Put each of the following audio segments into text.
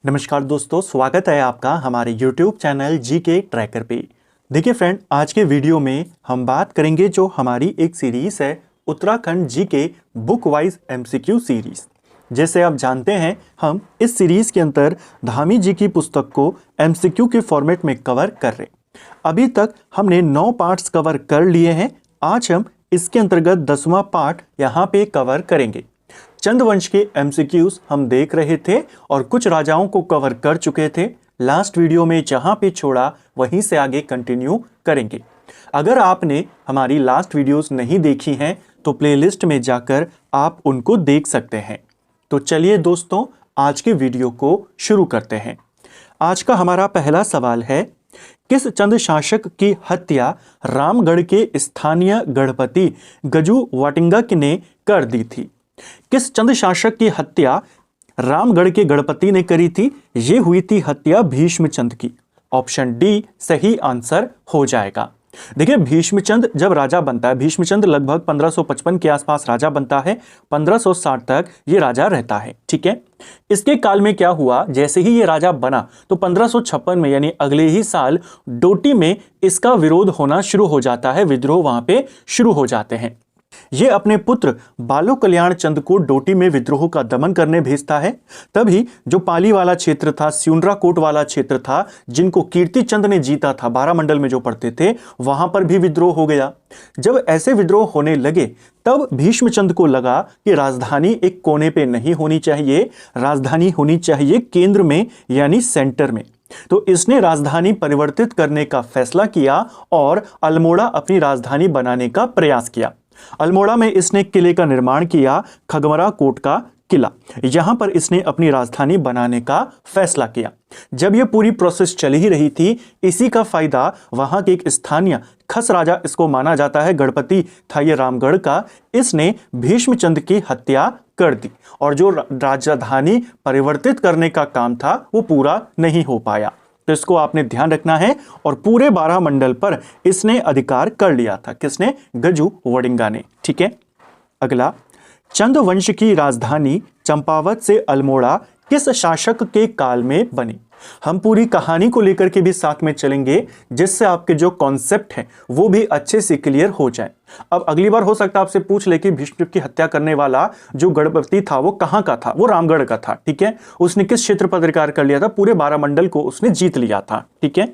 नमस्कार दोस्तों, स्वागत है आपका हमारे YouTube चैनल जीके ट्रैकर पे। देखिए फ्रेंड, आज के वीडियो में हम बात करेंगे जो हमारी एक सीरीज है Uttarakhand GK book wise MCQ series. जैसे आप जानते हैं, हम इस सीरीज के अंदर धामी जी की पुस्तक को एमसीक्यू के फॉर्मेट में कवर कर रहे। अभी तक हमने 9 पार्ट्स कवर कर लिए हैं। आज हम इसके अंतर्गत 10वां पार्ट यहाँ पे कवर करेंगे। चंद्रवंश के एमसीक्यूज हम देख रहे थे और कुछ राजाओं को कवर कर चुके थे। लास्ट वीडियो में जहां पे छोड़ा वहीं से आगे कंटिन्यू करेंगे। अगर आपने हमारी लास्ट वीडियोस नहीं देखी हैं तो प्लेलिस्ट में जाकर आप उनको देख सकते हैं। तो चलिए दोस्तों, आज के वीडियो को शुरू करते हैं। आज का हमारा पहला सवाल है, किस चंद शासक की हत्या रामगढ़ के स्थानीय गढ़पति गजू वाटिंगा ने कर दी थी? किस चंद शासक की हत्या रामगढ़ के गढ़पति ने करी थी? ये हुई थी हत्या भीष्मचंद की। ऑप्शन डी सही आंसर हो जाएगा। देखिए, भीष्मचंद जब राजा बनता है, भीष्मचंद लगभग 1555 के आसपास राजा बनता है। 1560 तक ये राजा रहता है। ठीक है, इसके काल में क्या हुआ, जैसे ही ये राजा बना तो 1556 में यानी अगले ही साल डोटी में इसका विरोध होना शुरू हो जाता है। विद्रोह वहां पे शुरू हो जाते हैं। ये अपने पुत्र बालो कल्याण चंद को डोटी में विद्रोह का दमन करने भेजता है। तभी जो पाली वाला क्षेत्र था, स्यूंड्रा कोट वाला क्षेत्र था, जिनको कीर्ति चंद ने जीता था, 12 मंडल में जो पड़ते थे, वहां पर भी विद्रोह हो गया। जब ऐसे विद्रोह होने लगे तब भीष्मचंद को लगा कि राजधानी एक कोने पे नहीं होनी चाहिए, राजधानी होनी चाहिए केंद्र में यानी सेंटर में। तो इसने राजधानी परिवर्तित करने का फैसला किया और अल्मोड़ा अपनी राजधानी बनाने का प्रयास किया। अल्मोड़ा में इसने किले का निर्माण किया, खगमरा कोट का किला। यहां पर इसने अपनी राजधानी बनाने का फैसला किया। जब यह पूरी प्रोसेस चल ही रही थी, इसी का फायदा वहां के एक स्थानीय खस राजा, इसको माना जाता है गढ़पति था ये रामगढ़ का, इसने भीष्मचंद की हत्या कर दी और जो राजधानी परिवर्तित करने का काम था वो पूरा नहीं हो पाया। तो इसको आपने ध्यान रखना है। और पूरे 12 मंडल पर इसने अधिकार कर लिया था। किसने? गजू वडिंगा ने। ठीक है, अगला, चंद्रवंश की राजधानी चंपावत से अल्मोड़ा किस शासक के काल में बनी? हम पूरी कहानी को लेकर के भी साथ में चलेंगे, जिससे आपके जो कॉन्सेप्ट है वो भी अच्छे से क्लियर हो जाए। अब अगली बार हो सकता है आपसे पूछ ले कि भीष्म की हत्या करने वाला जो गढ़पति था वो कहां का था? वो रामगढ़ का था। ठीक है, उसने किस क्षेत्र पर अधिकार कर लिया था? पूरे 12 मंडल को उसने जीत लिया था। ठीक है,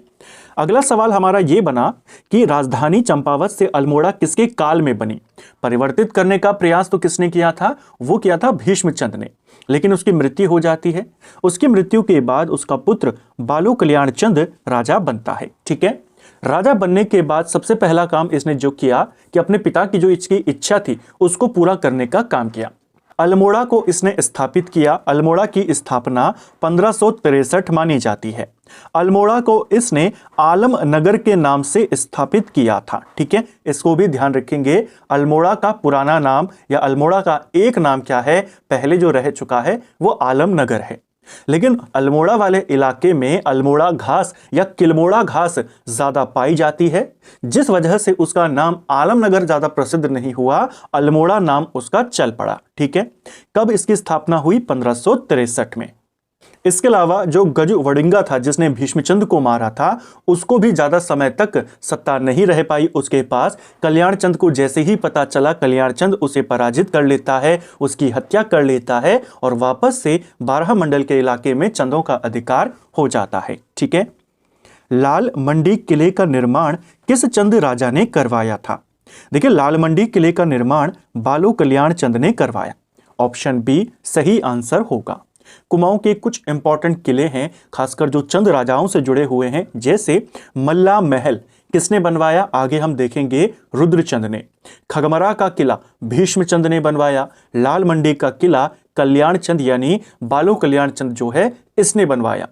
अगला सवाल हमारा ये बना कि राजधानी चंपावत से अल्मोड़ा किसके काल में बनी? परिवर्तित करने का प्रयास तो किसने किया था? वो किया था भीष्मचंद ने, लेकिन उसकी मृत्यु हो जाती है। उसकी मृत्यु के बाद उसका पुत्र बालो कल्याण चंद राजा बनता है। ठीक है, राजा बनने के बाद सबसे पहला काम इसने जो किया कि अपने पिता की जो इसकी इच्छा थी उसको पूरा करने का काम किया। अल्मोड़ा को इसने स्थापित किया। अल्मोड़ा की स्थापना 1563 मानी जाती है। अल्मोड़ा को इसने आलम नगर के नाम से स्थापित किया था। ठीक है, इसको भी ध्यान रखेंगे। अल्मोड़ा का पुराना नाम या अल्मोड़ा का एक नाम क्या है? पहले जो रह चुका है वो आलम नगर है। लेकिन अल्मोड़ा वाले इलाके में अल्मोड़ा घास या किलमोड़ा घास ज्यादा पाई जाती है, जिस वजह से उसका नाम आलमनगर ज्यादा प्रसिद्ध नहीं हुआ, अल्मोड़ा नाम उसका चल पड़ा। ठीक है, कब इसकी स्थापना हुई? 1563 में। इसके अलावा जो गजू वडिंगा था जिसने भीष्मचंद को मारा था, उसको भी ज्यादा समय तक सत्ता नहीं रह पाई उसके पास। कल्याणचंद को जैसे ही पता चला, कल्याणचंद उसे पराजित कर लेता है, उसकी हत्या कर लेता है और वापस से 12 मंडल के इलाके में चंदों का अधिकार हो जाता है। ठीक है, लाल मंडी किले का निर्माण किस चंद राजा ने करवाया था? देखिए, लाल मंडी किले का निर्माण बालो कल्याण चंद ने करवाया। ऑप्शन बी सही आंसर होगा। कुमाऊं के कुछ इंपॉर्टेंट किले हैं, खासकर जो चंद राजाओं से जुड़े हुए हैं, जैसे मल्ला महल किसने बनवाया? आगे हम देखेंगे, रुद्रचंद ने। खगमरा का किला भीष्मचंद ने बनवाया। लाल मंडी का किला कल्याणचंद यानी बालो कल्याणचंद जो है इसने बनवाया।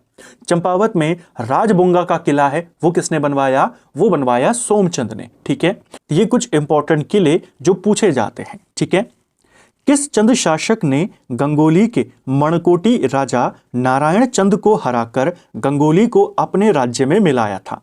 चंपावत में राजबोंगा का किला है, वो किसने बनवाया? वो बनवाया सोमचंद ने। ठीक है, ये कुछ इंपॉर्टेंट किले जो पूछे जाते हैं। ठीक है, किस चंद शासक ने गंगोली के मणकोटी राजा नारायण चंद को हराकर गंगोली को अपने राज्य में मिलाया था?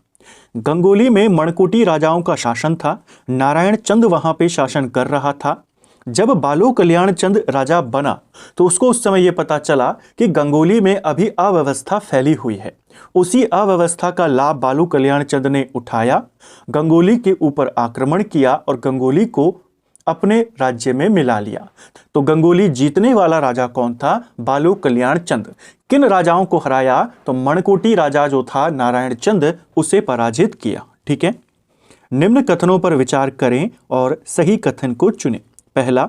गंगोली में मणकोटी राजाओं का शासन था। नारायण चंद वहां पे शासन कर रहा था। जब बालो कल्याण चंद राजा बना तो उसको उस समय यह पता चला कि गंगोली में अभी अव्यवस्था फैली हुई है। उसी अव्यवस्था का लाभ बालो कल्याण चंद ने उठाया, गंगोली के ऊपर आक्रमण किया और गंगोली को अपने राज्य में मिला लिया। तो गंगोली जीतने वाला राजा कौन था? बालो कल्याण चंद। किन राजाओं को हराया? तो मणकोटी राजा जो था नारायण चंद, उसे पराजित किया। ठीक है, निम्न कथनों पर विचार करें और सही कथन को चुनें। पहला,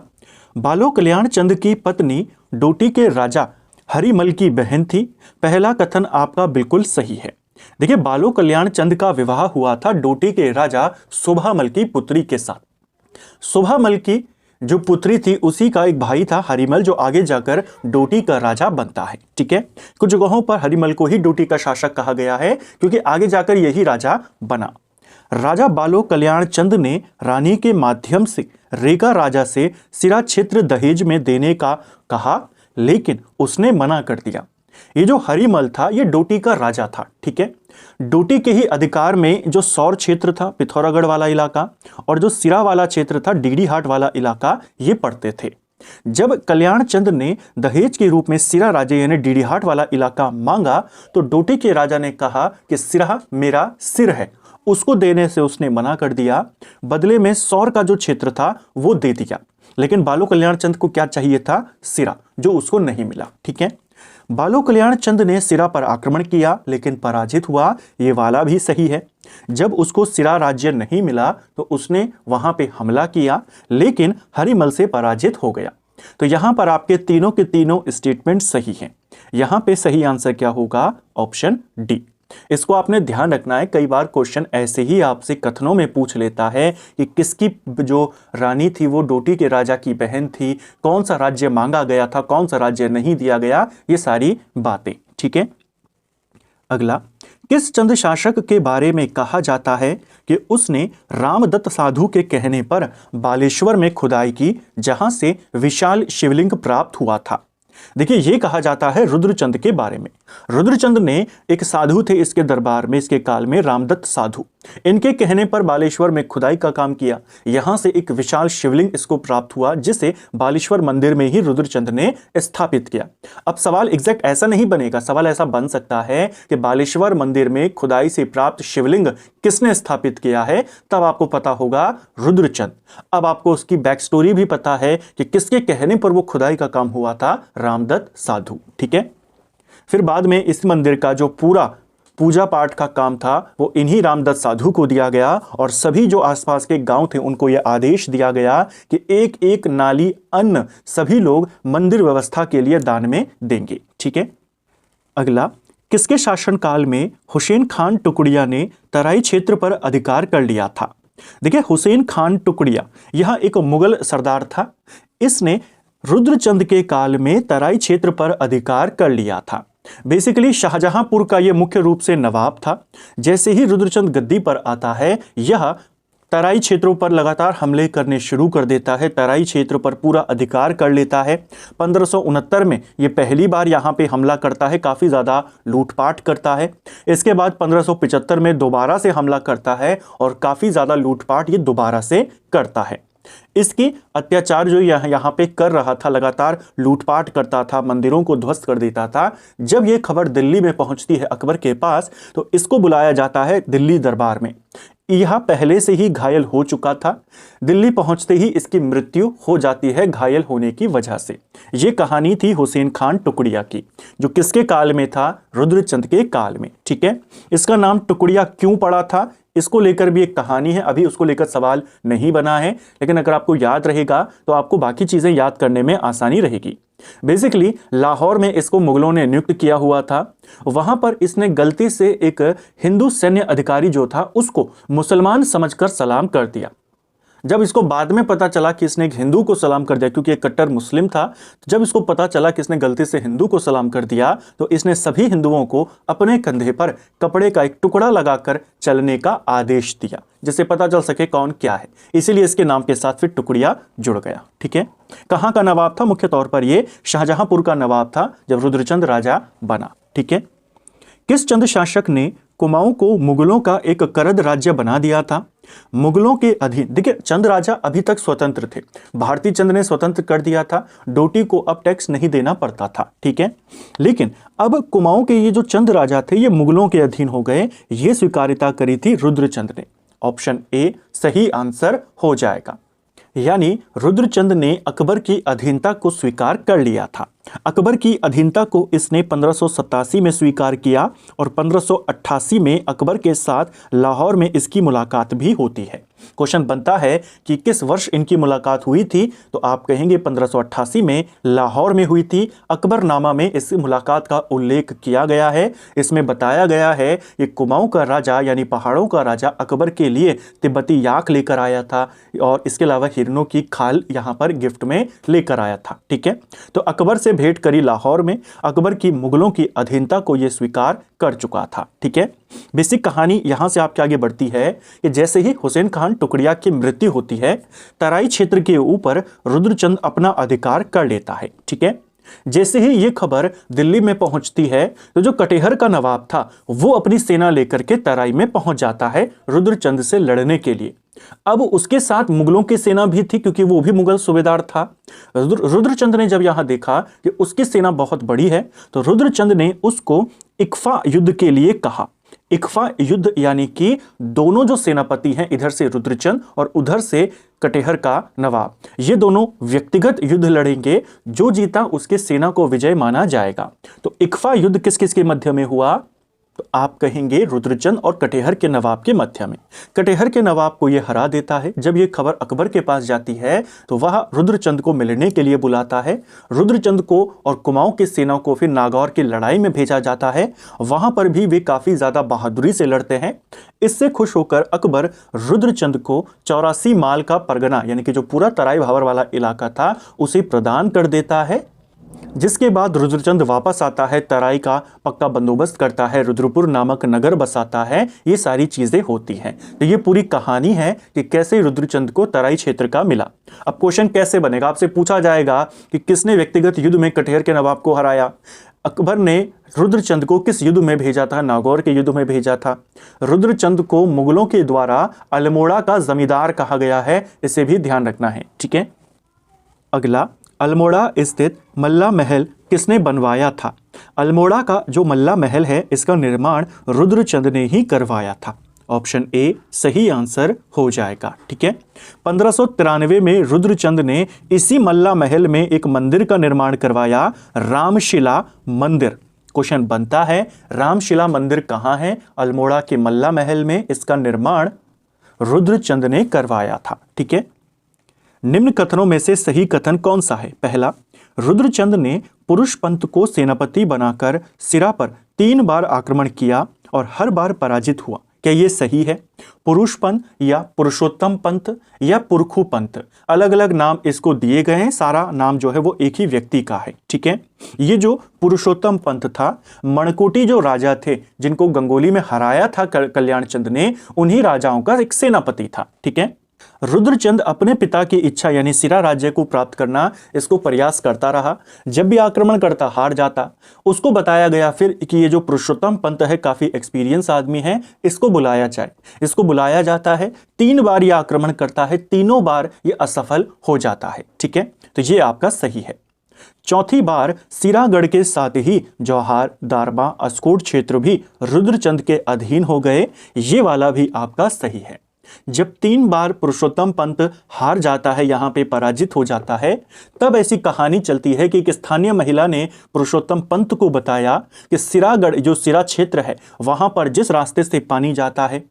बालो कल्याण चंद की पत्नी डोटी के राजा हरिमल की बहन थी। पहला कथन आपका बिल्कुल सही है। देखिए, बालो कल्याण चंद का विवाह हुआ था डोटी के राजा शोभामल की पुत्री के साथ। शोभामल की जो पुत्री थी उसी का एक भाई था हरिमल, जो आगे जाकर डोटी का राजा बनता है। ठीक है, कुछ जगहों पर हरिमल को ही डोटी का शासक कहा गया है क्योंकि आगे जाकर यही राजा बना। राजा बालो कल्याण चंद ने रानी के माध्यम से रेगा राजा से सिरा क्षेत्र दहेज में देने का कहा, लेकिन उसने मना कर दिया। ये जो हरिमल था ये डोटी का राजा था। ठीक है, डोटी के ही अधिकार में जो सौर क्षेत्र था पिथौरागढ़ वाला इलाका और जो सिरा वाला क्षेत्र था डिगड़ी हाट वाला इलाका, ये पड़ते थे। जब कल्याण चंद ने दहेज के रूप में सिरा राज्य यानी डीडीहाट वाला इलाका मांगा तो डोटी के राजा ने कहा कि सिरा मेरा सिर है, उसको देने से उसने मना कर दिया। बदले में सौर का जो क्षेत्र था वो दे दिया, लेकिन बालो कल्याण चंद को क्या चाहिए था? सिरा, जो उसको नहीं मिला। ठीक है, बालो कल्याण चंद ने सिरा पर आक्रमण किया लेकिन पराजित हुआ, ये वाला भी सही है। जब उसको सिरा राज्य नहीं मिला तो उसने वहां पे हमला किया लेकिन हरिमल से पराजित हो गया। तो यहां पर आपके तीनों के तीनों स्टेटमेंट सही हैं। यहां पे सही आंसर क्या होगा? Option D. इसको आपने ध्यान रखना है, कई बार क्वेश्चन ऐसे ही आपसे कथनों में पूछ लेता है कि किसकी जो रानी थी वो डोटी के राजा की बहन थी, कौन सा राज्य मांगा गया था, कौन सा राज्य नहीं दिया गया, ये सारी बातें। ठीक है, अगला, किस चंद शासक के बारे में कहा जाता है कि उसने रामदत्त साधु के कहने पर बालेश्वर में खुदाई की जहां से विशाल शिवलिंग प्राप्त हुआ था? देखिए, यह कहा जाता है रुद्रचंद के बारे में। रुद्रचंद ने एक साधु थे इसके दरबार में, इसके काल में रामदत्त साधु, इनके कहने पर बालेश्वर में खुदाई का काम किया। यहां से एक विशाल शिवलिंग इसको प्राप्त हुआ जिसे बालेश्वर मंदिर में ही रुद्रचंद ने स्थापित किया। अब सवाल एग्जैक्ट ऐसा नहीं बनेगा, सवाल ऐसा बन सकता है कि बालेश्वर मंदिर में खुदाई से प्राप्त शिवलिंग किसने स्थापित किया है, तब आपको पता होगा रुद्रचंद। अब आपको उसकी बैक स्टोरी भी पता है कि किसके कहने पर वो खुदाई का काम हुआ था? रामदत्त साधु। ठीक है, फिर बाद में इस मंदिर का जो पूरा पूजा पाठ का काम था वो इन्हीं रामदत्त साधु को दिया गया और सभी जो आसपास के गांव थे उनको यह आदेश दिया गया कि एक एक नाली अन्न सभी लोग मंदिर व्यवस्था के लिए दान में देंगे। ठीक है, अगला, किसके शासनकाल में हुसैन खान टुकड़िया ने तराई क्षेत्र पर अधिकार कर लिया था? देखिए, हुसैन खान टुकड़िया यह एक मुगल सरदार था। इसने रुद्रचंद के काल में तराई क्षेत्र पर अधिकार कर लिया था। बेसिकली शाहजहांपुर का यह मुख्य रूप से नवाब था। जैसे ही रुद्रचंद गद्दी पर आता है यह तराई क्षेत्रों पर लगातार हमले करने शुरू कर देता है, तराई क्षेत्र पर पूरा अधिकार कर लेता है। 1569 में यह पहली बार यहाँ पे हमला करता है, काफ़ी ज़्यादा लूटपाट करता है। इसके बाद 1575 में दोबारा से हमला करता है और काफ़ी ज़्यादा लूटपाट ये दोबारा से करता है। इसकी अत्याचार जो यहाँ पे कर रहा था, लगातार लूटपाट करता था, मंदिरों को ध्वस्त कर देता था। जब ये खबर दिल्ली में पहुंचती है अकबर के पास तो इसको बुलाया जाता है दिल्ली दरबार में। यह पहले से ही घायल हो चुका था, दिल्ली पहुंचते ही इसकी मृत्यु हो जाती है घायल होने की वजह से। यह कहानी थी हुसैन खान टुकड़िया की, जो किसके काल में था? रुद्रचंद के काल में। ठीक है, इसका नाम टुकड़िया क्यों पड़ा था, इसको लेकर भी एक कहानी है, अभी उसको लेकर सवाल नहीं बना है, लेकिन अगर आपको याद रहेगा तो आपको बाकी चीजें याद करने में आसानी रहेगी। बेसिकली लाहौर में इसको मुगलों ने नियुक्त किया हुआ था। वहां पर इसने गलती से एक हिंदू सैन्य अधिकारी जो था उसको मुसलमान समझकर सलाम कर दिया। जब इसको बाद में पता चला कि इसने एक हिंदू को सलाम कर दिया, क्योंकि एक कट्टर मुस्लिम था, तो जब इसको पता चला कि इसने गलती से हिंदू को सलाम कर दिया तो इसने सभी हिंदुओं को अपने कंधे पर कपड़े का एक टुकड़ा लगाकर चलने का आदेश दिया, जिससे पता चल सके कौन क्या है। इसीलिए इसके नाम के साथ फिर टुकड़िया जुड़ गया। ठीक है, कहाँ का नवाब था? मुख्य तौर पर यह शाहजहांपुर का नवाब था जब रुद्रचंद राजा बना। ठीक है, किस चंद शासक ने कुमाऊं को मुगलों का एक करद राज्य बना दिया था? मुगलों के अधीन, देखिए चंद राजा अभी तक स्वतंत्र थे, भारती चंद ने स्वतंत्र कर दिया था, डोटी को अब टैक्स नहीं देना पड़ता था, ठीक है। लेकिन अब कुमाऊं के ये जो चंद राजा थे ये मुगलों के अधीन हो गए, ये स्वीकार्यता करी थी रुद्रचंद ने। ऑप्शन ए सही आंसर हो जाएगा, यानी रुद्रचंद ने अकबर की अधीनता को स्वीकार कर लिया था। अकबर की अधीनता को इसने 1587 में स्वीकार किया और 1588 में अकबर के साथ लाहौर में इसकी मुलाकात भी होती है। क्वेश्चन बनता है कि किस वर्ष इनकी मुलाकात हुई थी, तो आप कहेंगे 1588 में लाहौर में हुई थी। अकबरनामा में इस मुलाकात का उल्लेख किया गया है। इसमें बताया गया है कि कुमाऊं का राजा यानी पहाड़ों का राजा अकबर के लिए तिब्बती याक लेकर आया था और इसके अलावा हिरनों की खाल यहाँ पर गिफ्ट में लेकर आया था, ठीक है। तो अकबर से भेंट करी लाहौर में, अकबर की मुगलों की अधीनता को यह स्वीकार कर चुका था, ठीक है। बेसिक कहानी यहां से आपके आगे बढ़ती है कि जैसे ही हुसैन खान टुकड़िया की मृत्यु होती है, तराई क्षेत्र के ऊपर रुद्रचंद अपना अधिकार कर लेता है, ठीक है। जैसे ही यह खबर दिल्ली में पहुंचती है तो जो कटेहर का नवाब था वो अपनी सेना लेकर के तराई में पहुंच जाता है रुद्रचंद से लड़ने के लिए। अब उसके साथ मुगलों की सेना भी थी क्योंकि वो भी मुगल सूबेदार था। रुद्रचंद ने जब यहां देखा कि उसकी सेना बहुत बड़ी है तो रुद्रचंद ने उसको इक्फा युद्ध के लिए कहा। इक्फा युद्ध यानी कि दोनों जो सेनापति हैं, इधर से रुद्रचंद और उधर से कटेहर का नवाब, ये दोनों व्यक्तिगत युद्ध लड़ेंगे, जो जीता उसके सेना को विजय माना जाएगा। तो इक्फा युद्ध किस किस के मध्य में हुआ, तो आप कहेंगे रुद्रचंद और कटेहर के नवाब के मध्य में। कटेहर के नवाब को यह हरा देता है। जब यह खबर अकबर के पास जाती है तो वह रुद्रचंद को मिलने के लिए बुलाता है। रुद्रचंद को और कुमाऊं की सेना को फिर नागौर की लड़ाई में भेजा जाता है। वहां पर भी वे काफी ज्यादा बहादुरी से लड़ते हैं। इससे खुश होकर अकबर रुद्रचंद को 84 माल का परगना यानी कि जो पूरा तराई भावर वाला इलाका था उसे प्रदान कर देता है। जिसके बाद रुद्रचंद वापस आता है, तराई का पक्का बंदोबस्त करता है, रुद्रपुर नामक नगर बसाता है। ये सारी चीजें होती हैं। तो ये पूरी कहानी है कि कैसे रुद्रचंद को तराई क्षेत्र का मिला। अब क्वेश्चन कैसे बनेगा, आपसे पूछा जाएगा कि किसने व्यक्तिगत युद्ध में कटेहर के नवाब को हराया। अकबर ने रुद्रचंद को किस युद्ध में भेजा था, नागौर के युद्ध में भेजा था। रुद्रचंद को मुगलों के द्वारा अल्मोड़ा का जमींदार कहा गया है, इसे भी ध्यान रखना है, ठीक है। अगला, अल्मोड़ा स्थित मल्ला महल किसने बनवाया था। अल्मोड़ा का जो मल्ला महल है इसका निर्माण रुद्रचंद ने ही करवाया था। ऑप्शन ए सही आंसर हो जाएगा, ठीक है। 1593 में रुद्रचंद ने इसी मल्ला महल में एक मंदिर का निर्माण करवाया, रामशिला मंदिर। क्वेश्चन बनता है रामशिला मंदिर कहां है, अल्मोड़ा के मल्ला महल में। इसका निर्माण रुद्रचंद ने करवाया था, ठीक है। निम्न कथनों में से सही कथन कौन सा है। पहला, रुद्रचंद ने पुरुषपंत को सेनापति बनाकर सिरा पर 3 बार आक्रमण किया और हर बार पराजित हुआ। क्या यह सही है। पुरुषपंत या पुरुषोत्तम पंत या पुरखू पंत, अलग अलग नाम इसको दिए गए हैं, सारा नाम जो है वो एक ही व्यक्ति का है, ठीक है। ये जो पुरुषोत्तम पंत था, मणकोटी जो राजा थे जिनको गंगोली में हराया था कल्याण चंद ने, उन्हीं राजाओं का एक सेनापति था, ठीक है। रुद्रचंद अपने पिता की इच्छा यानी सिरा राज्य को प्राप्त करना इसको प्रयास करता रहा। जब भी आक्रमण करता हार जाता। उसको बताया गया फिर कि ये जो पुरुषोत्तम पंत है काफी एक्सपीरियंस आदमी है, इसको बुलाया जाए। इसको बुलाया जाता है, 3 बार ये आक्रमण करता है, तीनों बार ये असफल हो जाता है, ठीक है। तो ये आपका सही है। चौथी बार सिरागढ़ के साथ ही जौहार, दारबा, अस्कोट क्षेत्र भी रुद्रचंद के अधीन हो गए, ये वाला भी आपका सही है। जब 3 बार पुरुषोत्तम पंत हार जाता है, यहां पे पराजित हो जाता है, तब ऐसी कहानी चलती है कि एक स्थानीय महिला ने पुरुषोत्तम पंत को बताया कि सिरागढ़ जो सिरा क्षेत्र है वहां पर जिस रास्ते से पानी जाता है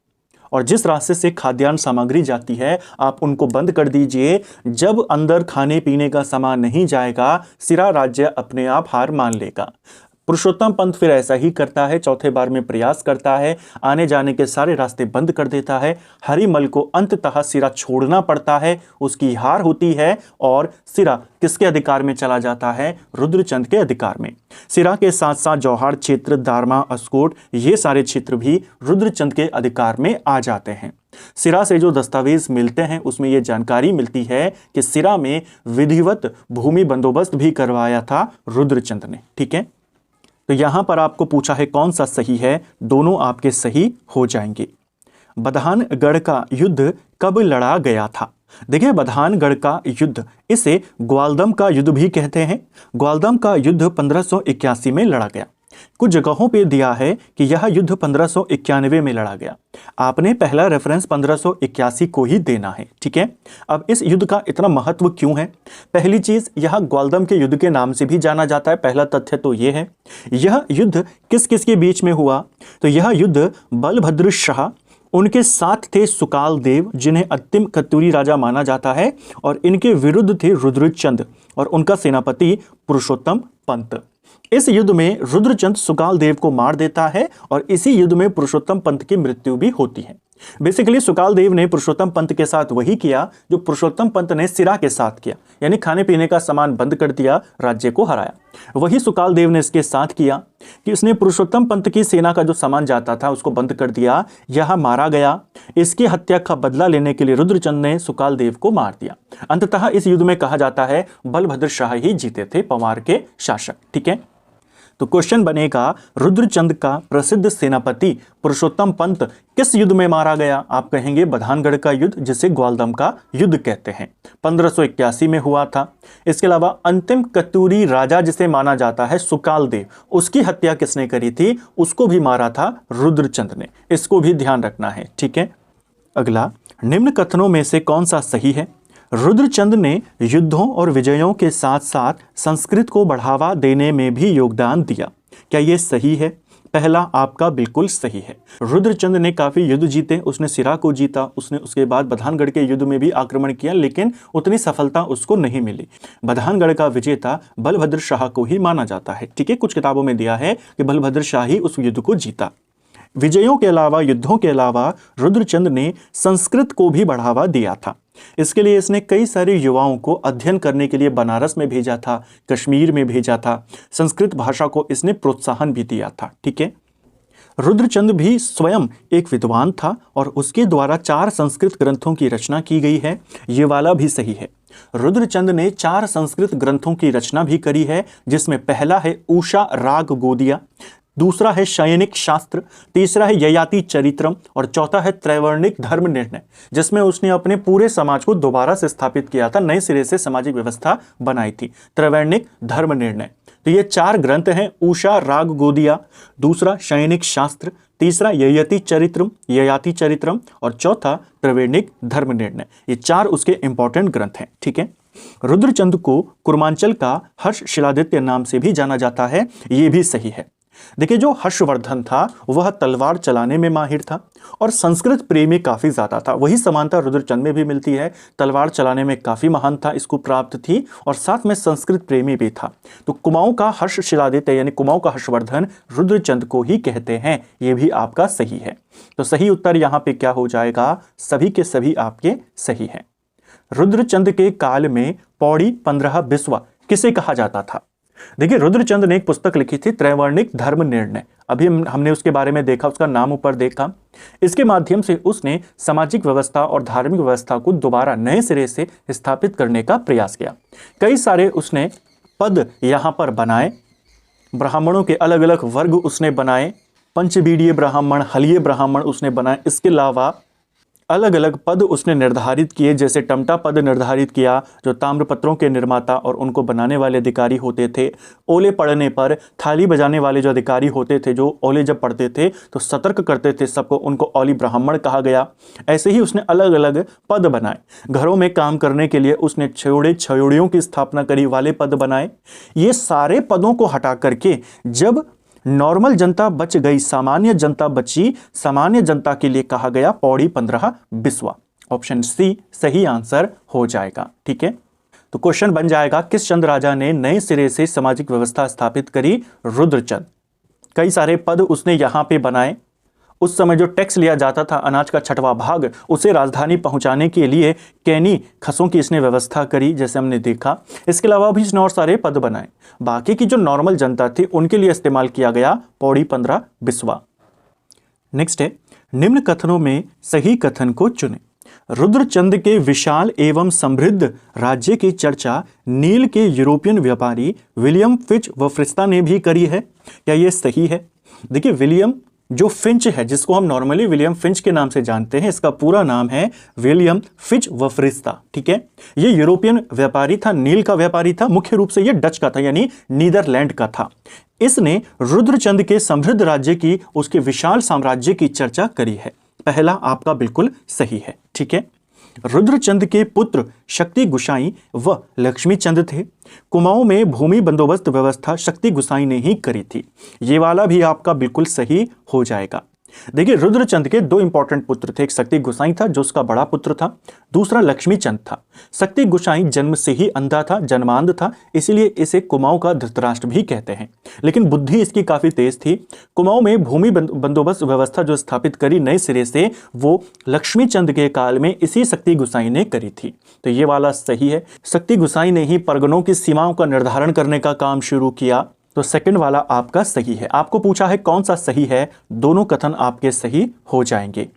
और जिस रास्ते से खाद्यान्न सामग्री जाती है, आप उनको बंद कर दीजिए। जब अंदर खाने पीने का सामान नहीं जाएगा, सिरा राज्य अपने आप हार मान लेगा। पुरुषोत्तम पंत फिर ऐसा ही करता है, चौथे बार में प्रयास करता है, आने जाने के सारे रास्ते बंद कर देता है। हरिमल को अंततः सिरा छोड़ना पड़ता है, उसकी हार होती है और सिरा किसके अधिकार में चला जाता है, रुद्रचंद के अधिकार में। सिरा के साथ साथ जौहार क्षेत्र, दारमा, अस्कोट, ये सारे क्षेत्र भी रुद्रचंद के अधिकार में आ जाते हैं। सिरा से जो दस्तावेज मिलते हैं उसमें यह जानकारी मिलती है कि सिरा में विधिवत भूमि बंदोबस्त भी करवाया था रुद्रचंद ने, ठीक है। तो यहां पर आपको पूछा है कौन सा सही है, दोनों आपके सही हो जाएंगे। बधानगढ़ का युद्ध कब लड़ा गया था? देखिए, बधानगढ़ का युद्ध, इसे ग्वालदम का युद्ध भी कहते हैं। ग्वालदम का युद्ध 1581 में लड़ा गया। कुछ जगहों पे दिया है कि यह युद्ध 1591 में लड़ा गया। आपने पहला रेफरेंस 1581 को ही देना है, ठीक है। अब इस युद्ध का इतना महत्व क्यों है? पहली चीज, यह ग्वालदम के युद्ध के नाम से भी जाना जाता है। पहला तथ्य तो यह है। यह युद्ध किस किस के बीच में हुआ? तो यह युद्ध बलभद्र शाह, उनके साथ थे सुकाल देव, जिन्हें अंतिम कत्यूरी राजा माना जाता है, और इनके विरुद्ध थे रुद्रचंद और उनका सेनापति पुरुषोत्तम पंत। इस युद्ध में रुद्रचंद सुकाल देव को मार देता है और इसी युद्ध में पुरुषोत्तम पंत की मृत्यु भी होती है। बेसिकली सुकाल देव ने पुरुषोत्तम पंत के साथ वही किया जो पुरुषोत्तम पंत ने सिरा के साथ किया, यानी खाने पीने का सामान बंद कर दिया, राज्य को हराया। वही सुकाल देव ने इसके साथ किया कि उसने पुरुषोत्तम पंत की सेना का जो सामान जाता था उसको बंद कर दिया, यह मारा गया। इसकी हत्या का बदला लेने के लिए रुद्रचंद ने सुकाल देव को मार दिया। अंततः इस युद्ध में कहा जाता है बलभद्र शाह ही जीते थे, पंवार के शासक, ठीक है। तो क्वेश्चन बनेगा, रुद्रचंद का प्रसिद्ध सेनापति पुरुषोत्तम पंत किस युद्ध में मारा गया? आप कहेंगे बधानगढ़ का युद्ध, जिसे ग्वालदम का युद्ध कहते हैं, 1581 में हुआ था। इसके अलावा अंतिम कत्यूरी राजा जिसे माना जाता है सुकाल देव, उसकी हत्या किसने करी थी? उसको भी मारा था रुद्रचंद ने। इसको भी ध्यान रखना है, ठीक है। अगला, निम्न कथनों में से कौन सा सही है? रुद्रचंद ने युद्धों और विजयों के साथ साथ संस्कृत को बढ़ावा देने में भी योगदान दिया। क्या यह सही है? पहला आपका बिल्कुल सही है। रुद्रचंद ने काफी युद्ध जीते, उसने सिरा को जीता, उसने उसके बाद बधानगढ़ के युद्ध में भी आक्रमण किया, लेकिन उतनी सफलता उसको नहीं मिली। बधानगढ़ का विजेता बलभद्र शाह को ही माना जाता है, ठीक है। कुछ किताबों में दिया है कि बलभद्र शाह ही उस युद्ध को जीता। विजयों के अलावा, युद्धों के अलावा रुद्रचंद ने संस्कृत को भी बढ़ावा दिया था। इसके लिए इसने कई सारे युवाओं को अध्ययन करने के लिए बनारस में भेजा था, कश्मीर में भेजा था। संस्कृत भाषा को इसने प्रोत्साहन भी दिया था, ठीक है। रुद्रचंद भी स्वयं एक विद्वान था और उसके द्वारा 4 संस्कृत ग्रंथों की रचना की गई है। ये वाला भी सही है। रुद्रचंद ने 4 संस्कृत ग्रंथों की रचना भी करी है, जिसमें पहला है उषा राग गोदिया, दूसरा है शयनिक शास्त्र, तीसरा है ययाति चरित्रम और चौथा है त्रैवर्णिक धर्म निर्णय, जिसमें उसने अपने पूरे समाज को दोबारा से स्थापित किया था, नए सिरे से सामाजिक व्यवस्था बनाई थी। त्रैवर्णिक धर्म निर्णय। तो ये 4 ग्रंथ हैं, उषा राग गोदिया, दूसरा शयनिक शास्त्र, तीसरा ययाति चरित्रम और चौथा त्रैवर्णिक धर्म निर्णय। ये 4 उसके इंपॉर्टेंट ग्रंथ हैं, ठीक है। रुद्रचंद को कुर्मांचल का हर्षशिलादित्य नाम से भी जाना जाता है, ये भी सही है। देखिए, जो हर्षवर्धन था वह तलवार चलाने में माहिर था और संस्कृत प्रेमी काफी ज्यादा था। वही समानता रुद्रचंद में भी मिलती है, तलवार चलाने में काफी महान था, इसको प्राप्त थी, और साथ में संस्कृत प्रेमी भी था। तो कुमाऊं का हर्षशिलादित्य यानी कुमाऊं का हर्षवर्धन रुद्रचंद को ही कहते हैं। यह भी आपका सही है। तो सही उत्तर यहां पे क्या हो जाएगा? सभी के सभी आपके सही हैं। रुद्रचंद के काल में पौड़ी 15 बिस्वा किसे कहा जाता था? देखिए, रुद्रचंद ने एक पुस्तक लिखी थी त्रैवर्णिक धर्म निर्णय। अभी हमने उसके बारे में देखा, उसका नाम ऊपर देखा। इसके माध्यम से उसने सामाजिक व्यवस्था और धार्मिक व्यवस्था को दोबारा नए सिरे से स्थापित करने का प्रयास किया। कई सारे उसने पद यहाँ पर बनाए, ब्राह्मणों के अलग अलग वर्ग उसने बनाए, पंचबीडीय ब्राह्मण, हलीय ब्राह्मण उसने बनाए। इसके अलावा अलग अलग पद उसने निर्धारित किए, जैसे टमटा पद निर्धारित किया, जो ताम्रपत्रों के निर्माता और उनको बनाने वाले अधिकारी होते थे। ओले पड़ने पर थाली बजाने वाले जो अधिकारी होते थे, जो ओले जब पड़ते थे तो सतर्क करते थे सबको, उनको औली ब्राह्मण कहा गया। ऐसे ही उसने अलग अलग पद बनाए। घरों में काम करने के लिए उसने छयोड़ियों की स्थापना करी वाले पद बनाए। ये सारे पदों को हटा करके जब नॉर्मल जनता बच गई, सामान्य जनता बची, सामान्य जनता के लिए कहा गया पौड़ी 15 बिस्वा। ऑप्शन सी सही आंसर हो जाएगा, ठीक है। तो क्वेश्चन बन जाएगा, किस चंद राजा ने नए सिरे से सामाजिक व्यवस्था स्थापित करी? रुद्रचंद। कई सारे पद उसने यहां पे बनाए। उस समय जो टैक्स लिया जाता था, अनाज का 6वां भाग, उसे राजधानी पहुंचाने के लिए कैनी खसों की इसने व्यवस्था करी, जैसे हमने देखा। इसके अलावा भी इसने और सारे पद बनाए। बाकी की जो नॉर्मल जनता थी उनके लिए इस्तेमाल किया गया पौड़ी 15 बिस्वा। नेक्स्ट है, निम्न कथनों में सही कथन को चुने। रुद्रचंद के विशाल एवं समृद्ध राज्य की चर्चा नील के यूरोपियन व्यापारी विलियम फिच व फ्रिस्ता ने भी करी है। क्या यह सही है? देखिए, विलियम जो फिंच है, जिसको हम नॉर्मली विलियम फिंच के नाम से जानते हैं, इसका पूरा नाम है विलियम फिच वफ्रिस्ता। ठीक है, ये यूरोपियन व्यापारी था, नील का व्यापारी था, मुख्य रूप से ये डच का था यानी नीदरलैंड का था। इसने रुद्रचंद के समृद्ध राज्य की, उसके विशाल साम्राज्य की चर्चा करी है। पहला आपका बिल्कुल सही है। ठीक है, रुद्रचंद के पुत्र शक्ति गुसाई व लक्ष्मी चंद थे। कुमाऊं में भूमि बंदोबस्त व्यवस्था शक्ति गुसाई ने ही करी थी। ये वाला भी आपका बिल्कुल सही हो जाएगा। देखिए, रुद्रचंद के दो इंपॉर्टेंट पुत्र थे, एक शक्ति गुसाई था जो उसका बड़ा पुत्र था, दूसरा लक्ष्मी चंद था। शक्ति गुसाई जन्म से ही अंधा था, जन्मांध था, इसीलिए इसे कुमाऊं का धृतराष्ट्र भी कहते हैं। लेकिन बुद्धि इसकी काफी तेज थी। कुमाऊं में भूमि बंदोबस्त व्यवस्था जो स्थापित करी नए सिरे से, वो लक्ष्मी चंद के काल में इसी शक्ति गुसाई ने करी थी। तो ये वाला सही है। शक्ति गुसाई ने ही परगनों की सीमाओं का निर्धारण करने का काम शुरू किया। तो सेकंड वाला आपका सही है। आपको पूछा है कौन सा सही है, दोनों कथन आपके सही हो जाएंगे।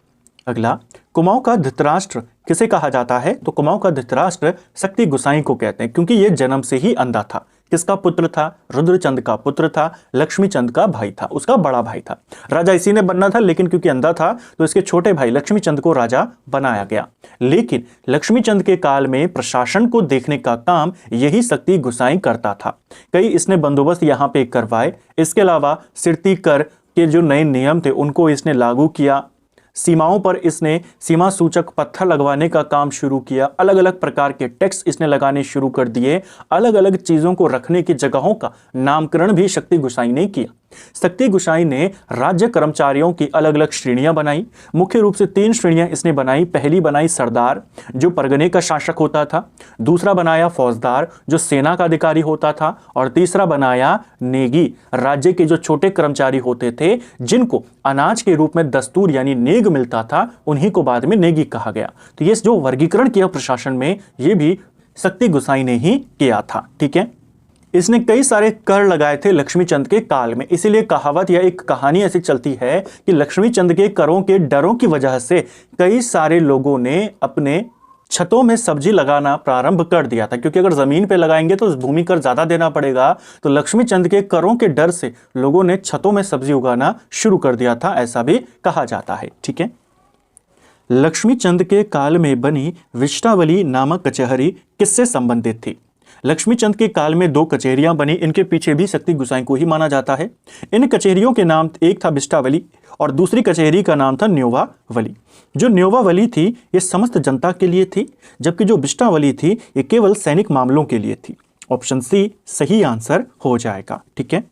अगला, कुमाऊं का धृतराष्ट्र किसे कहा जाता है? तो कुमाऊं का धृतराष्ट्र शक्ति गुसाई को कहते हैं, क्योंकि यह जन्म से ही अंधा था। किसका पुत्र था? रुद्रचंद का पुत्र था, लक्ष्मी चंद का भाई था, उसका बड़ा भाई था। राजा इसी ने बनना था, लेकिन क्योंकि अंधा था तो इसके छोटे भाई लक्ष्मी चंद को राजा बनाया गया। लेकिन लक्ष्मी चंद के काल में प्रशासन को देखने का काम यही शक्ति गुसाई करता था। कई इसने बंदोबस्त यहाँ पे करवाए। इसके अलावा सिरती कर के जो नए नियम थे उनको इसने लागू किया। सीमाओं पर इसने सीमा सूचक पत्थर लगवाने का काम शुरू किया। अलग अलग प्रकार के टैक्स इसने लगाने शुरू कर दिए। अलग अलग चीजों को रखने की जगहों का नामकरण भी शक्ति गुसाई ने किया। शक्ति गुसाई ने राज्य कर्मचारियों की अलग अलग श्रेणियां बनाई। मुख्य रूप से 3 श्रेणियां इसने बनाई। पहली बनाई सरदार, जो परगने का शासक होता था। दूसरा बनाया फौजदार, जो सेना का अधिकारी होता था। और तीसरा बनाया नेगी, राज्य के जो छोटे कर्मचारी होते थे, जिनको अनाज के रूप में दस्तूर यानी नेग मिलता था, उन्हीं को बाद में नेगी कहा गया। तो ये जो वर्गीकरण किया प्रशासन में, ये भी शक्ति गुसाई ने ही किया था। ठीक है, इसने कई सारे कर लगाए थे लक्ष्मी चंद के काल में। इसीलिए कहावत या एक कहानी ऐसी चलती है कि लक्ष्मी चंद के करों के डरों की वजह से कई सारे लोगों ने अपने छतों में सब्जी लगाना प्रारंभ कर दिया था, क्योंकि अगर जमीन पे लगाएंगे तो भूमि कर ज्यादा देना पड़ेगा। तो लक्ष्मी चंद के करों के डर से लोगों ने छतों में सब्जी उगाना शुरू कर दिया था, ऐसा भी कहा जाता है। ठीक है, लक्ष्मी चंद के काल में बनी विष्टावली नामक कचहरी किससे संबंधित थी? लक्ष्मी चंद के काल में 2 कचहरियां बनी। इनके पीछे भी शक्ति गुसाई को ही माना जाता है। इन कचहरियों के नाम, एक था बिष्टावली और दूसरी कचहरी का नाम था न्योवावली। जो न्योवावली थी ये समस्त जनता के लिए थी, जबकि जो बिष्टावली थी ये केवल सैनिक मामलों के लिए थी। ऑप्शन सी सही आंसर हो जाएगा। ठीक है,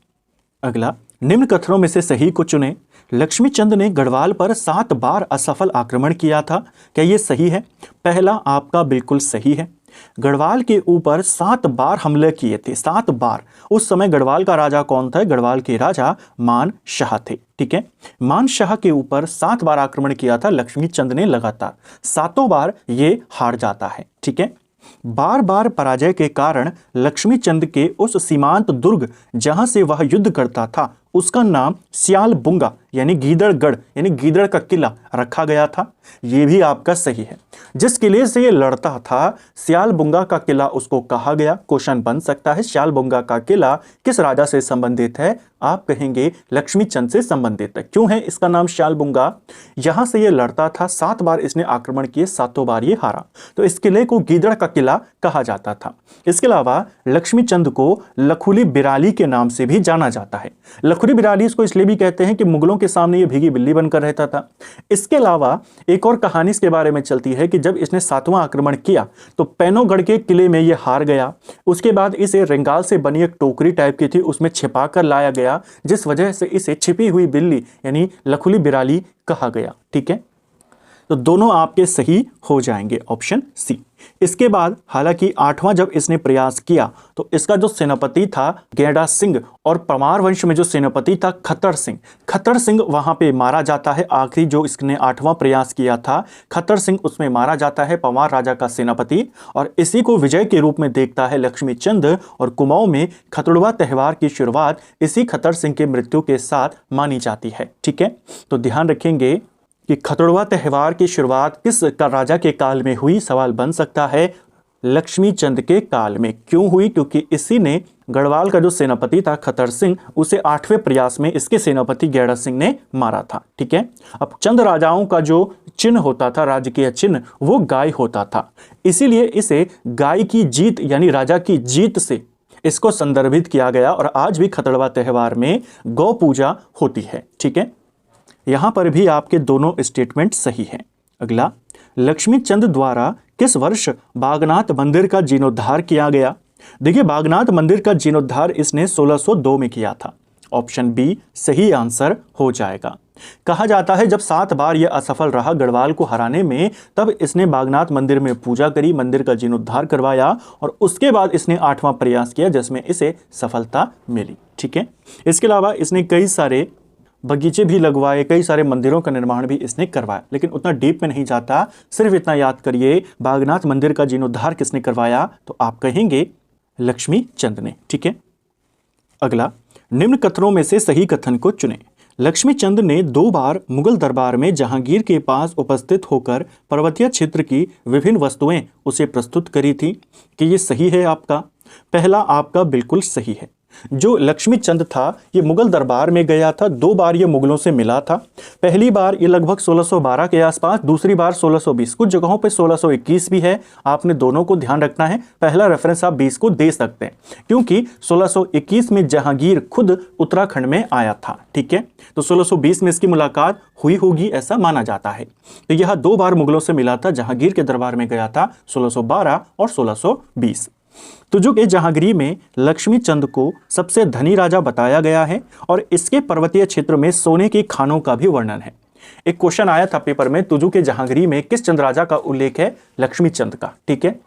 अगला, निम्न कथनों में से सही को चुने। लक्ष्मी चंद ने गढ़वाल पर 7 बार असफल आक्रमण किया था। क्या यह सही है? पहला आपका बिल्कुल सही है। गढ़वाल के ऊपर 7 बार हमले किए थे, 7 बार। उस समय गढ़वाल का राजा कौन था? गढ़वाल के राजा मान शाह थे। ठीक है, मान शाह के ऊपर 7 बार आक्रमण किया था लक्ष्मी चंद ने लगातार। 7 बार ये हार जाता है। ठीक है, बार बार पराजय के कारण लक्ष्मी चंद के उस सीमांत दुर्ग जहां से वह युद्ध करता था, उसका नाम स्यालबुंगा यानी गीदड़गढ़ यानी गीदड़ का किला रखा गया था। यह भी आपका सही है। जिस किले से ये लड़ता था, स्यालबुंगा का किला उसको कहा गया। क्वेश्चन बन सकता है स्यालबुंगा का किला किस राजा से संबंधित है? आप कहेंगे लक्ष्मी चंद से संबंधित है। क्यों है इसका नाम स्यालबुंगा? यहां से ये लड़ता था, 7 बार इसने आक्रमण किए, 7 बार ये हारा, तो इस किले को गीदड़ का किला कहा जाता था। इसके अलावा लक्ष्मी चंद को लखुली बिराली के नाम से भी जाना जाता है। लखुली बिराली इसको इसलिए भी कहते हैं कि मुगलों के सामने ये भीगी बिल्ली बनकर रहता था। इसके अलावा एक और कहानी इसके बारे में चलती है कि जब इसने 7वां आक्रमण किया तो पैनोगढ़ के किले में ये हार गया। उसके बाद इसे रेंगाल से बनी एक टोकरी टाइप की थी, उसमें छिपा कर लाया गया, जिस वजह से इसे छिपी हुई बिल्ली यानी लखुली बिराली कहा गया। ठीक है, तो दोनों आपके सही हो जाएंगे, ऑप्शन सी। इसके बाद हालांकि 8वां जब इसने प्रयास किया तो इसका जो सेनापति था गेड़ा सिंह और परमार वंश में जो सेनापति था खत्तर सिंह वहां पे मारा जाता है। आखिरी जो इसने 8वां प्रयास किया था खत्तर सिंह, उसमें मारा जाता है परमार राजा का सेनापति। और इसी को विजय के रूप में देखता है लक्ष्मी चंद। और कुमाऊं में खतड़ुआ त्योहार की शुरुआत इसी खत्तर सिंह के मृत्यु के साथ मानी जाती है। ठीक है, तो ध्यान रखेंगे कि खतड़ुआ त्योहार की शुरुआत किस राजा के काल में हुई? सवाल बन सकता है। लक्ष्मी चंद के काल में। क्यों हुई? क्योंकि इसी ने गढ़वाल का जो सेनापति था खतर सिंह, उसे 8वें प्रयास में इसके सेनापति गैड़ा सिंह ने मारा था। ठीक है। अब चंद राजाओं का जो चिन्ह होता था, राजकीय चिन्ह, वो गाय होता था, इसीलिए इसे गाय की जीत यानी राजा की जीत से इसको संदर्भित किया गया और आज भी खतड़वा त्यौहार में गौ पूजा होती है। ठीक है। यहां पर भी आपके दोनों स्टेटमेंट सही हैं। अगला, लक्ष्मी चंद द्वारा किस वर्ष बागनाथ मंदिर का जीर्णोद्धार किया गया? देखिए, बागनाथ मंदिर का जीर्णोद्धार इसने 1602 में किया था। ऑप्शन बी सही आंसर हो जाएगा। कहा जाता है जब 7 बार यह असफल रहा गढ़वाल को हराने में, तब इसने बागनाथ मंदिर में पूजा करी, मंदिर का जीर्णोद्धार करवाया और उसके बाद इसने 8वां प्रयास किया जिसमें इसे सफलता मिली। ठीक है। इसके अलावा इसने कई सारे बगीचे भी लगवाए, कई सारे मंदिरों का निर्माण भी इसने करवाया, लेकिन उतना डीप में नहीं जाता। सिर्फ इतना याद करिए, बागनाथ मंदिर का जीर्णोद्धार किसने करवाया? तो आप कहेंगे लक्ष्मी चंद ने। ठीक है। अगला, निम्न कथनों में से सही कथन को चुनें। लक्ष्मी चंद ने 2 बार मुगल दरबार में जहांगीर के पास उपस्थित होकर पर्वतीय क्षेत्र की विभिन्न वस्तुएं उसे प्रस्तुत करी थी। कि ये सही है आपका? पहला आपका बिल्कुल सही है। जो लक्ष्मी चंद था ये मुगल दरबार में गया था, 2 बार ये मुगलों से मिला था। पहली बार ये लगभग 1612 के आसपास, दूसरी बार 1620, कुछ जगहों पे 1621 भी है। आपने दोनों को ध्यान रखना है। पहला रेफरेंस आप 20 को दे सकते हैं क्योंकि 1621 में जहांगीर खुद उत्तराखंड में आया था। ठीक है। तो 1620 में इसकी मुलाकात हुई होगी ऐसा माना जाता है। तो यह 2 बार मुगलों से मिला था, जहांगीर के दरबार में गया था 1612 और 1620। तुजुक ए जहांगीरी में लक्ष्मी चंद को सबसे धनी राजा बताया गया है और इसके पर्वतीय क्षेत्र में सोने की खानों का भी वर्णन है। एक क्वेश्चन आया था पेपर में, तुजुक ए जहांगीरी में किस चंद राजा का उल्लेख है? लक्ष्मी चंद का। ठीक है।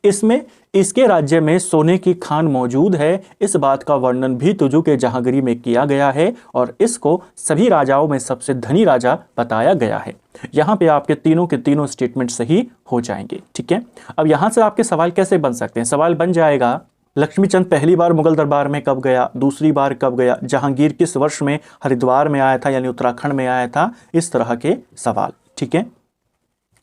इसमें इसके राज्य में सोने की खान मौजूद है, इस बात का वर्णन भी तुजुक ए जहांगीरी में किया गया है और इसको सभी राजाओं में सबसे धनी राजा बताया गया है। यहां पे आपके तीनों के तीनों स्टेटमेंट सही हो जाएंगे। ठीक है। अब यहां से आपके सवाल कैसे बन सकते हैं? सवाल बन जाएगा, लक्ष्मी चंद पहली बार मुगल दरबार में कब गया, दूसरी बार कब गया, जहांगीर किस वर्ष में हरिद्वार में आया था यानी उत्तराखंड में आया था, इस तरह के सवाल। ठीक है।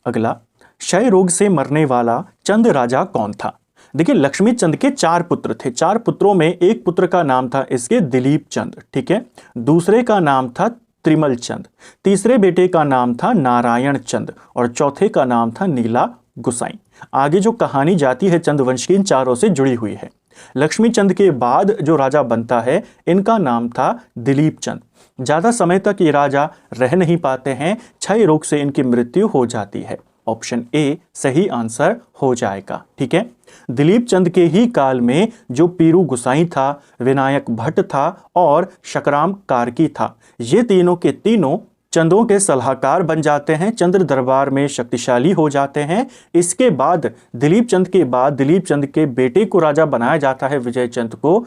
अगला, क्षय रोग से मरने वाला चंद राजा कौन था? देखिए, लक्ष्मी चंद के 4 पुत्र थे। 4 पुत्रों में एक पुत्र का नाम था इसके दिलीप चंद। ठीक है। दूसरे का नाम था त्रिमल चंद, तीसरे बेटे का नाम था नारायण चंद और चौथे का नाम था नीला गुसाई। आगे जो कहानी जाती है चंद वंश की इन चारों से जुड़ी हुई है। लक्ष्मी चंद के बाद जो राजा बनता है इनका नाम था दिलीप चंद। ज्यादा समय तक ये राजा रह नहीं पाते हैं, क्षय रोग से इनकी मृत्यु हो जाती है। ऑप्शन ए सही आंसर हो जाएगा। ठीक है। दिलीप चंद के ही काल में जो पीरू गुसाई था, विनायक भट्ट था और शकराम कार्की था, ये तीनों के तीनों चंदों के सलाहकार बन जाते हैं, चंद्र दरबार में शक्तिशाली हो जाते हैं। इसके बाद दिलीप चंद के बाद दिलीप चंद के बेटे को राजा बनाया जाता है, विजय चंद को,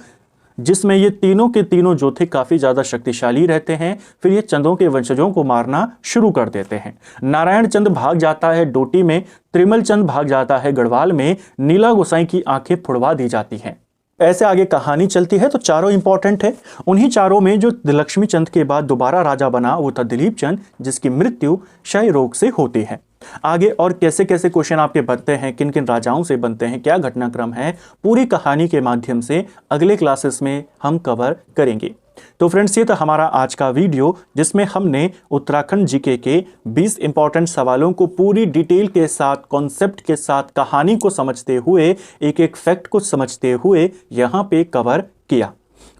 जिसमें ये तीनों के तीनों जो थे काफी ज्यादा शक्तिशाली रहते हैं। फिर ये चंदों के वंशजों को मारना शुरू कर देते हैं। नारायण चंद भाग जाता है डोटी में, त्रिमल चंद भाग जाता है गढ़वाल में, नीला गोसाई की आंखें फुड़वा दी जाती हैं। ऐसे आगे कहानी चलती है। तो चारों इंपॉर्टेंट है। उन्हीं चारों में जो लक्ष्मी चंद के बाद दोबारा राजा बना वो था दिलीप चंद, जिसकी मृत्यु क्षय रोग से होती है। आगे और कैसे कैसे क्वेश्चन आपके बनते हैं, किन किन राजाओं से बनते हैं, क्या घटनाक्रम है, पूरी कहानी के माध्यम से अगले क्लासेस में हम कवर करेंगे। तो फ्रेंड्स, ये था हमारा आज का वीडियो जिसमें हमने उत्तराखंड जीके के 20 इंपॉर्टेंट सवालों को पूरी डिटेल के साथ, कॉन्सेप्ट के साथ, कहानी को समझते हुए, एक एक फैक्ट को समझते हुए यहाँ पे कवर किया।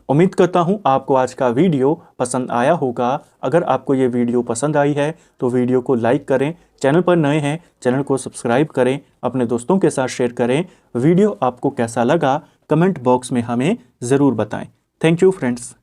उम्मीद करता हूँ आपको आज का वीडियो पसंद आया होगा। अगर आपको ये वीडियो पसंद आई है तो वीडियो को लाइक करें, चैनल पर नए हैं चैनल को सब्सक्राइब करें, अपने दोस्तों के साथ शेयर करें। वीडियो आपको कैसा लगा कमेंट बॉक्स में हमें ज़रूर बताएं। Thank you friends.